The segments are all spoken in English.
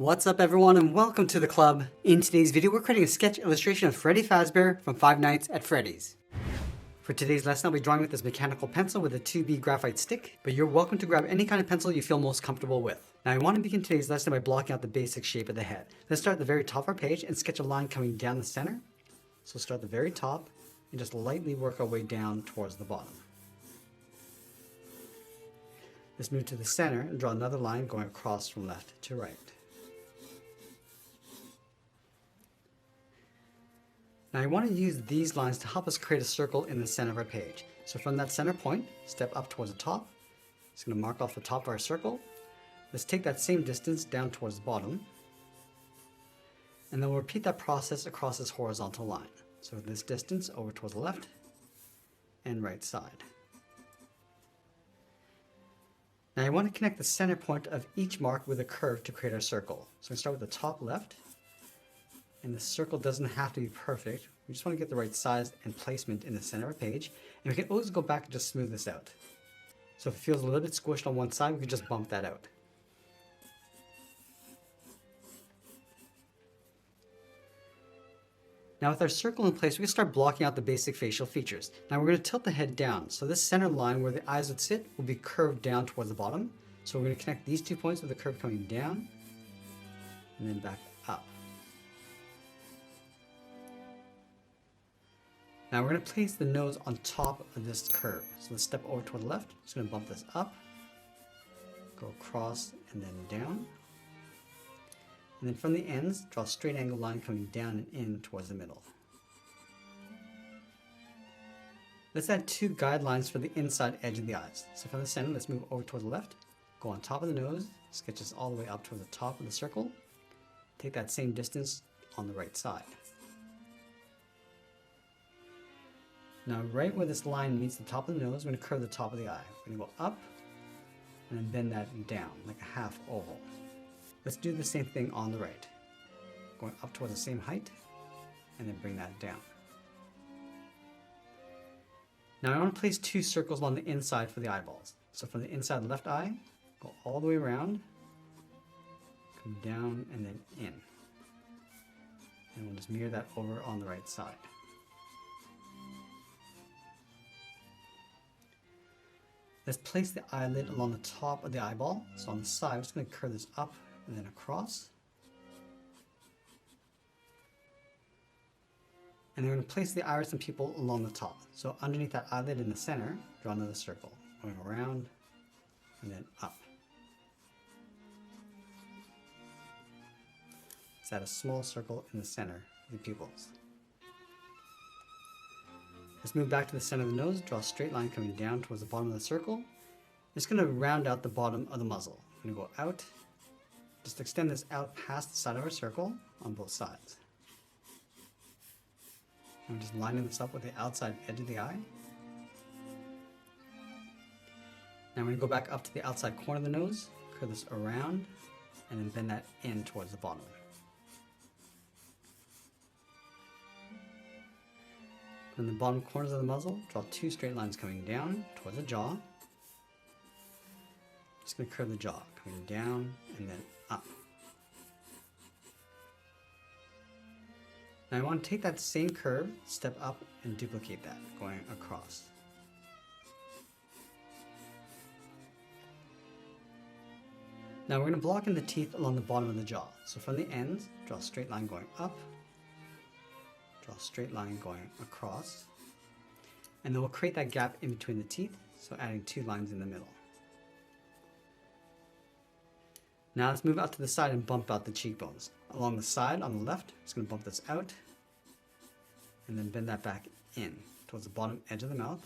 What's up everyone and welcome to the club. In today's video we're creating a sketch illustration of Freddy Fazbear from Five Nights at Freddy's. For today's lesson I'll be drawing with this mechanical pencil with a 2B graphite stick, but you're welcome to grab any kind of pencil you feel most comfortable with. Now I want to begin today's lesson by blocking out the basic shape of the head. Let's start at the very top of our page and sketch a line coming down the center. So start at the very top and just lightly work our way down towards the bottom. Let's move to the center and draw another line going across from left to right. Now I want to use these lines to help us create a circle in the center of our page. So from that center point, step up towards the top. It's going to mark off the top of our circle. Let's take that same distance down towards the bottom. And then we'll repeat that process across this horizontal line. So this distance over towards the left and right side. Now I want to connect the center point of each mark with a curve to create our circle. So we start with the top left. And the circle doesn't have to be perfect. We just want to get the right size and placement in the center of our page. And we can always go back and just smooth this out. So if it feels a little bit squished on one side, we can just bump that out. Now with our circle in place, we can start blocking out the basic facial features. Now we're going to tilt the head down. So this center line where the eyes would sit will be curved down towards the bottom. So we're going to connect these 2 points with the curve coming down and then back up. Now we're going to place the nose on top of this curve. So let's step over toward the left. Just going to bump this up, go across and then down. And then from the ends, draw a straight angle line coming down and in towards the middle. Let's add 2 guidelines for the inside edge of the eyes. So from the center, let's move over toward the left, go on top of the nose, sketch this all the way up toward the top of the circle. Take that same distance on the right side. Now right where this line meets the top of the nose, we're going to curve the top of the eye. We're going to go up and then bend that down like a half oval. Let's do the same thing on the right. Going up toward the same height and then bring that down. Now I want to place 2 circles along the inside for the eyeballs. So from the inside left eye, go all the way around, come down and then in. And we'll just mirror that over on the right side. Let's place the eyelid along the top of the eyeball. So on the side, I'm just going to curve this up and then across. And then we're going to place the iris and pupil along the top. So underneath that eyelid in the center, draw another circle, going around and then up. Let's add a small circle in the center of the pupils. Let's move back to the center of the nose, draw a straight line coming down towards the bottom of the circle. It's going to round out the bottom of the muzzle. I'm going to go out, just extend this out past the side of our circle on both sides. I'm just lining this up with the outside edge of the eye. Now I'm going to go back up to the outside corner of the nose, curve this around, and then bend that in towards the bottom. From the bottom corners of the muzzle, draw 2 straight lines coming down towards the jaw. Just going to curve the jaw, coming down and then up. Now I want to take that same curve, step up and duplicate that, going across. Now we're going to block in the teeth along the bottom of the jaw. So from the ends, draw a straight line going up. Draw a straight line going across, and then we'll create that gap in between the teeth, so adding 2 lines in the middle. Now let's move out to the side and bump out the cheekbones. Along the side on the left, just going to bump this out and then bend that back in towards the bottom edge of the mouth.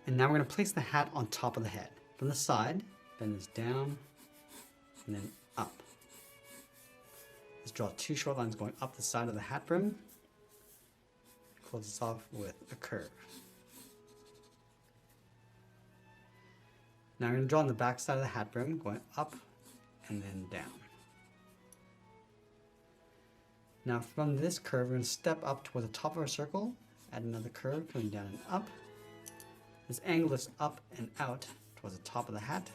And now we're going to place the hat on top of the head. From the side, bend this down and then up. Let's draw 2 short lines going up the side of the hat brim. Close this off with a curve. Now we're going to draw on the back side of the hat brim, going up and then down. Now from this curve, we're going to step up toward the top of our circle, add another curve coming down and up, Let's angle this up and out towards the top of the hat.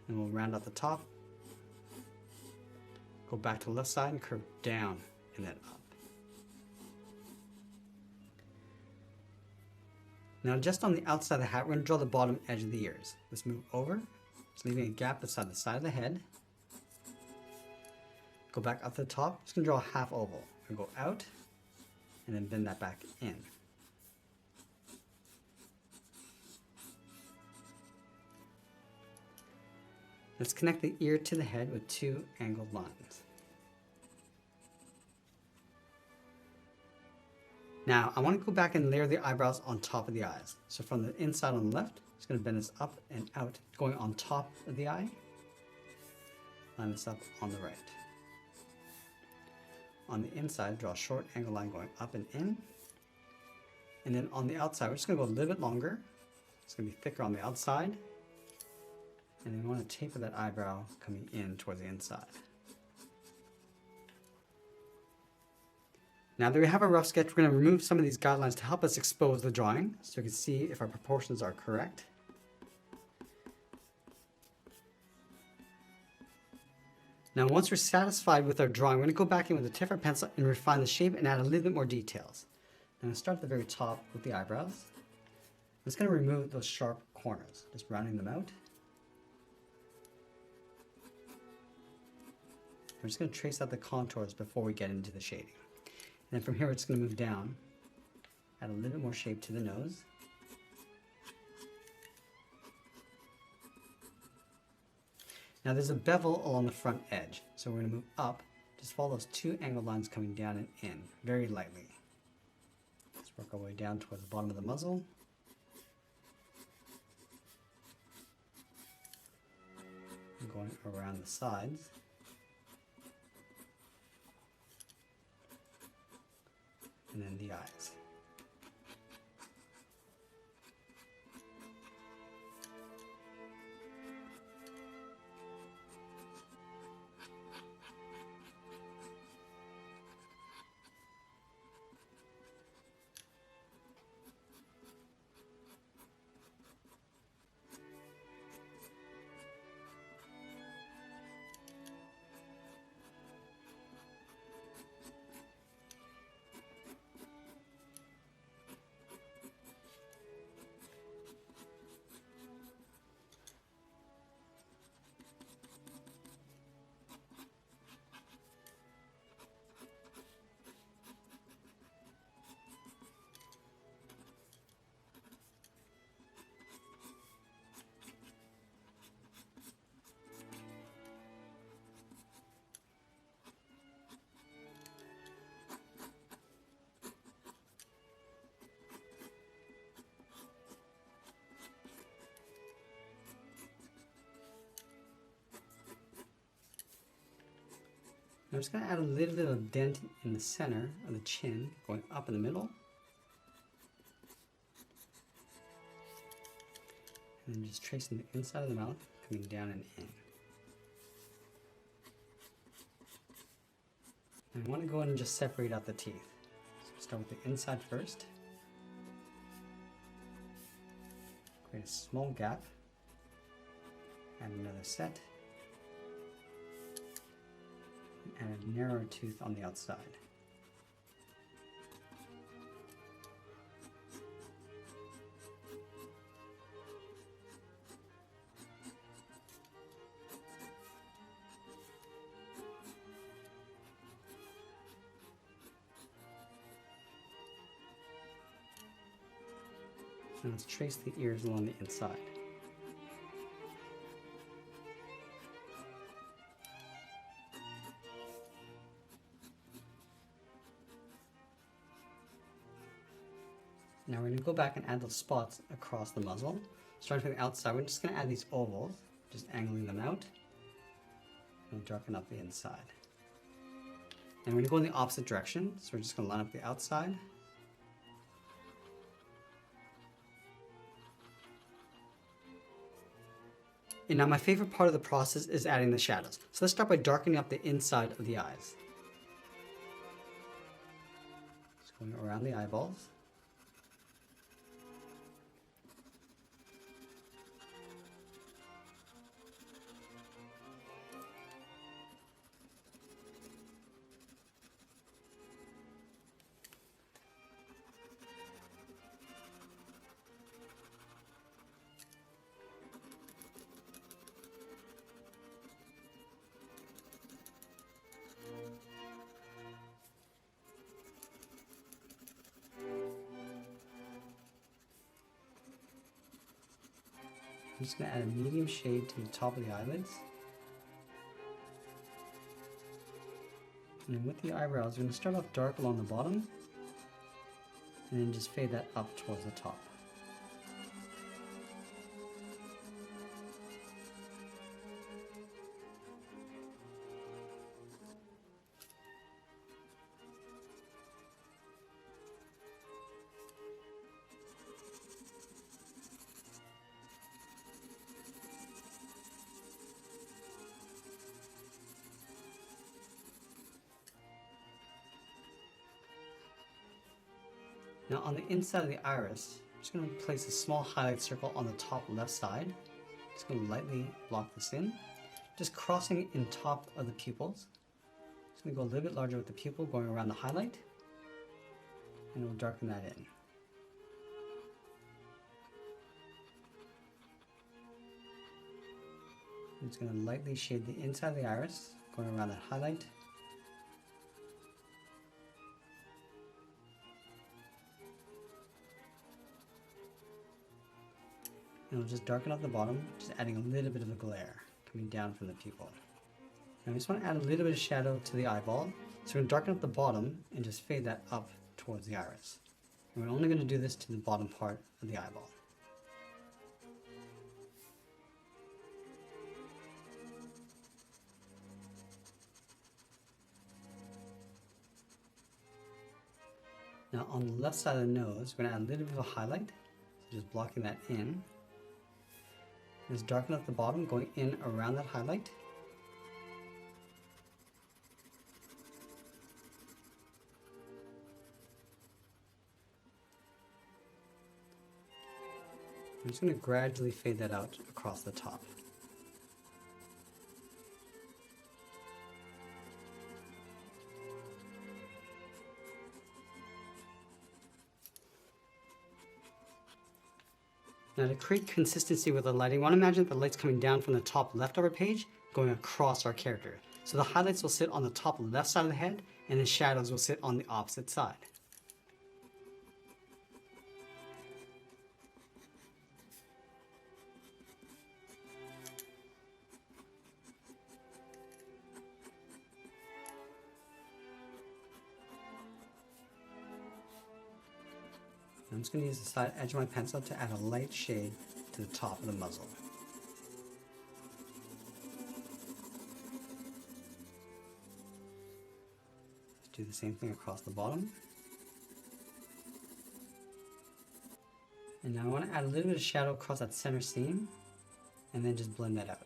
And we'll round out the top. Go back to the left side and curve down and then up. Now just on the outside of the hat, we're going to draw the bottom edge of the ears. Let's move over, just leaving a gap beside the side of the head. Go back up to the top, just going to draw a half oval. We're going to go out and then bend that back in. Let's connect the ear to the head with 2 angled lines. Now, I want to go back and layer the eyebrows on top of the eyes. So from the inside on the left, I'm just going to bend this up and out, going on top of the eye. Line this up on the right. On the inside, draw a short angle line going up and in. And then on the outside, we're just going to go a little bit longer. It's going to be thicker on the outside. And then we want to taper that eyebrow coming in towards the inside. Now that we have a rough sketch, we're going to remove some of these guidelines to help us expose the drawing so we can see if our proportions are correct. Now once we're satisfied with our drawing, we're going to go back in with a different pencil and refine the shape and add a little bit more details. I'm going to start at the very top with the eyebrows. I'm just going to remove those sharp corners, just rounding them out. We're just going to trace out the contours before we get into the shading. And then from here, we're just going to move down, add a little bit more shape to the nose. Now there's a bevel along the front edge, so we're going to move up. Just follow those 2 angled lines coming down and in, very lightly. Let's work our way down towards the bottom of the muzzle. And going around the sides. And then the eyes. I'm just going to add a little bit of dent in the center of the chin, going up in the middle. And then just tracing the inside of the mouth, coming down and in. And I want to go in and just separate out the teeth. So start with the inside first. Create a small gap. Add another set. And a narrower tooth on the outside. And let's trace the ears along the inside. Now we're going to go back and add those spots across the muzzle. Starting from the outside, we're just going to add these ovals, just angling them out, and darken up the inside. And we're going to go in the opposite direction, so we're just going to line up the outside. And now my favorite part of the process is adding the shadows. So let's start by darkening up the inside of the eyes. Going around the eyeballs. I'm just going to add a medium shade to the top of the eyelids. And then with the eyebrows, we're going to start off dark along the bottom, and then just fade that up towards the top. Now on the inside of the iris, I'm just going to place a small highlight circle on the top left side. Just going to lightly block this in, just crossing it in top of the pupils. Just going to go a little bit larger with the pupil going around the highlight, and we'll darken that in. I'm just going to lightly shade the inside of the iris, going around that highlight. And we'll just darken up the bottom, just adding a little bit of a glare coming down from the pupil. Now we just want to add a little bit of shadow to the eyeball, so we're going to darken up the bottom and just fade that up towards the iris. And we're only going to do this to the bottom part of the eyeball. Now on the left side of the nose, we're going to add a little bit of a highlight, so just blocking that in. Just darken up the bottom, going in around that highlight. I'm just going to gradually fade that out across the top. Now to create consistency with the lighting, I want to imagine the light's coming down from the top left of our page, going across our character. So the highlights will sit on the top left side of the head, and the shadows will sit on the opposite side. I'm just going to use the side edge of my pencil to add a light shade to the top of the muzzle. Just do the same thing across the bottom. And now I want to add a little bit of shadow across that center seam, and then just blend that out.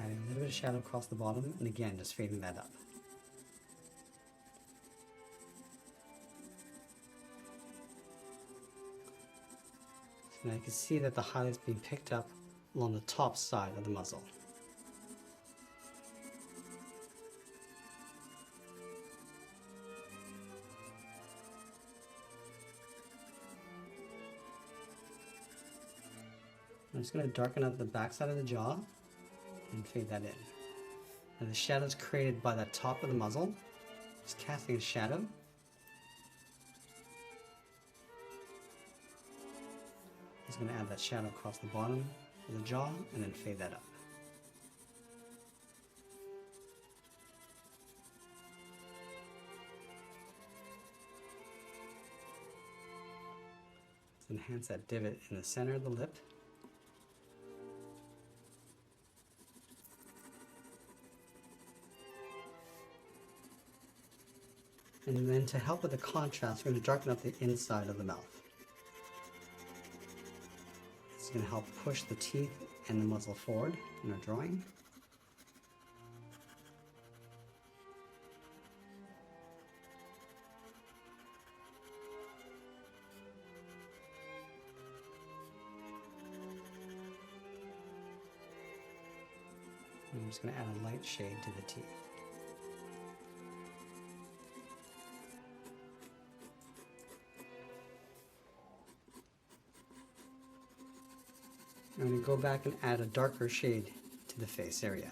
Adding a little bit of shadow across the bottom, and again, just fading that up. So now you can see that the highlight's being picked up along the top side of the muzzle. I'm just going to darken up the back side of the jaw and fade that in. Now the shadow is created by the top of the muzzle, just casting a shadow. Just going to add that shadow across the bottom of the jaw and then fade that up. Let's enhance that divot in the center of the lip. And then to help with the contrast, we're going to darken up the inside of the mouth. It's going to help push the teeth and the muzzle forward in our drawing. I'm just going to add a light shade to the teeth. I'm going to go back and add a darker shade to the face area.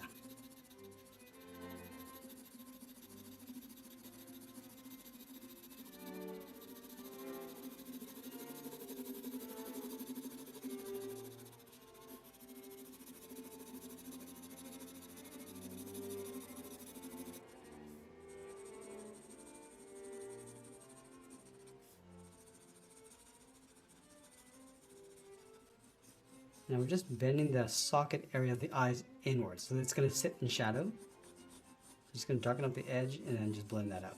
Now we're just bending the socket area of the eyes inwards, so it's going to sit in shadow. Just going to darken up the edge and then just blend that up.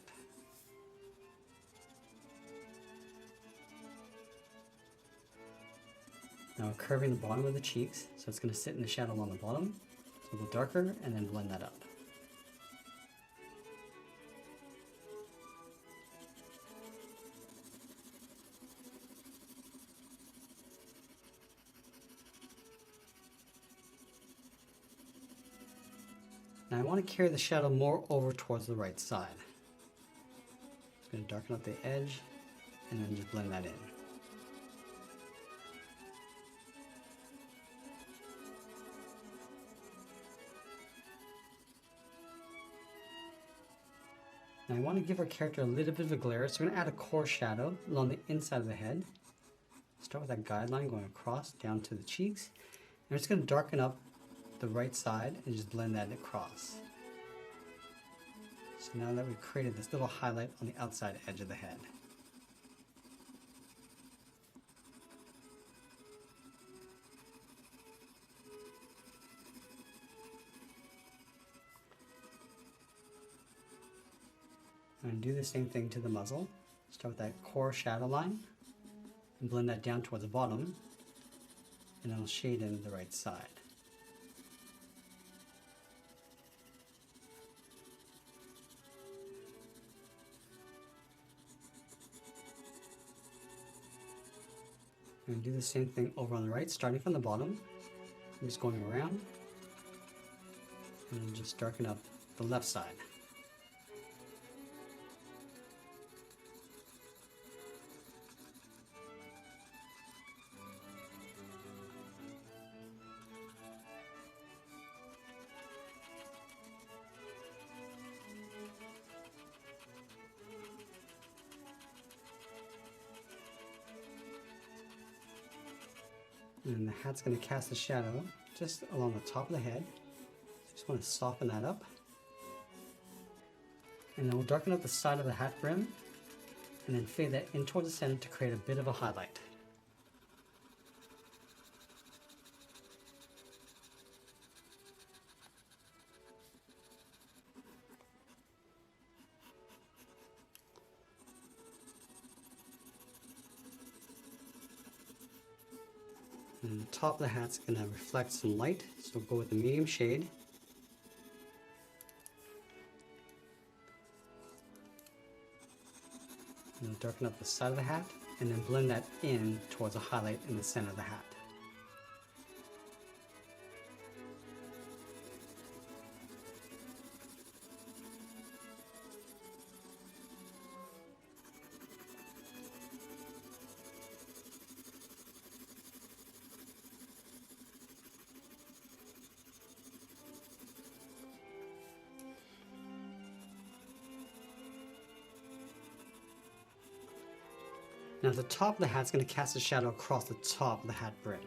Now we're curving the bottom of the cheeks, so it's going to sit in the shadow along the bottom. So go darker and then blend that up. Now I want to carry the shadow more over towards the right side. Just going to darken up the edge and then just blend that in. Now I want to give our character a little bit of a glare, so we're going to add a core shadow along the inside of the head. Start with that guideline going across down to the cheeks. And we're just going to darken up the right side and just blend that across. So now that we've created this little highlight on the outside edge of the head. I'm going to do the same thing to the muzzle. Start with that core shadow line and blend that down towards the bottom, and then I'll shade in the right side. I'm going to do the same thing over on the right, starting from the bottom. I'm just going around and then just darken up the left side. And the hat's going to cast a shadow just along the top of the head. Just want to soften that up. And then we'll darken up the side of the hat brim and then fade that in towards the center to create a bit of a highlight. And the top of the hat's going to reflect some light, so we'll go with the medium shade. And we'll darken up the side of the hat, and then blend that in towards a highlight in the center of the hat. Now the top of the hat's going to cast a shadow across the top of the hat brim.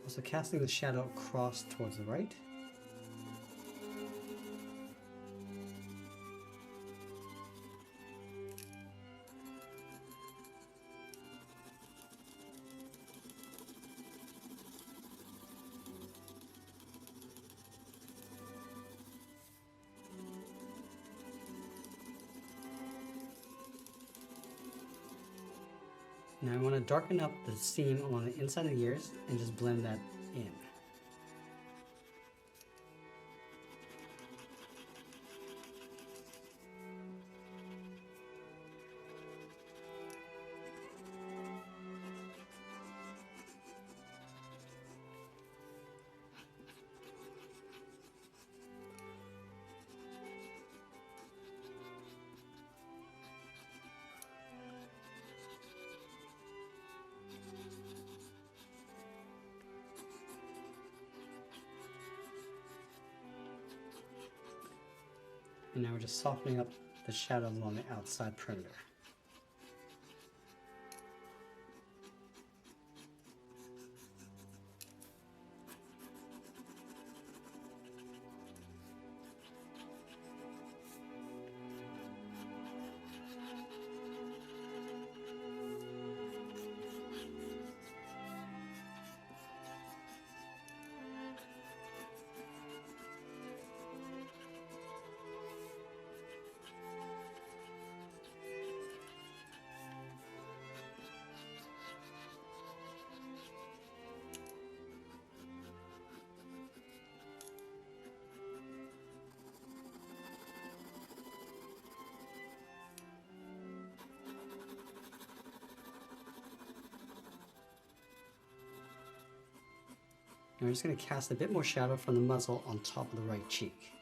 Also casting the shadow across towards the right. Now I want to darken up the seam along the inside of the ears and just blend that in. And now we're just softening up the shadows along the outside perimeter. Now we're just going to cast a bit more shadow from the muzzle on top of the right cheek.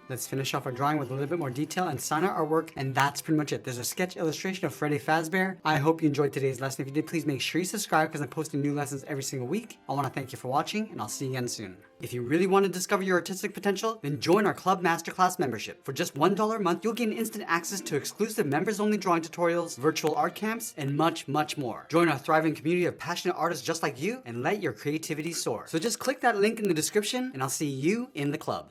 Let's finish off our drawing with a little bit more detail and sign our artwork, and that's pretty much it. There's a sketch illustration of Freddy Fazbear. I hope you enjoyed today's lesson. If you did, please make sure you subscribe because I'm posting new lessons every single week. I want to thank you for watching, and I'll see you again soon. If you really want to discover your artistic potential, then join our Club Masterclass membership. For just $1 a month, you'll gain instant access to exclusive members-only drawing tutorials, virtual art camps, and much, much more. Join our thriving community of passionate artists just like you, and let your creativity soar. So just click that link in the description, and I'll see you in the club.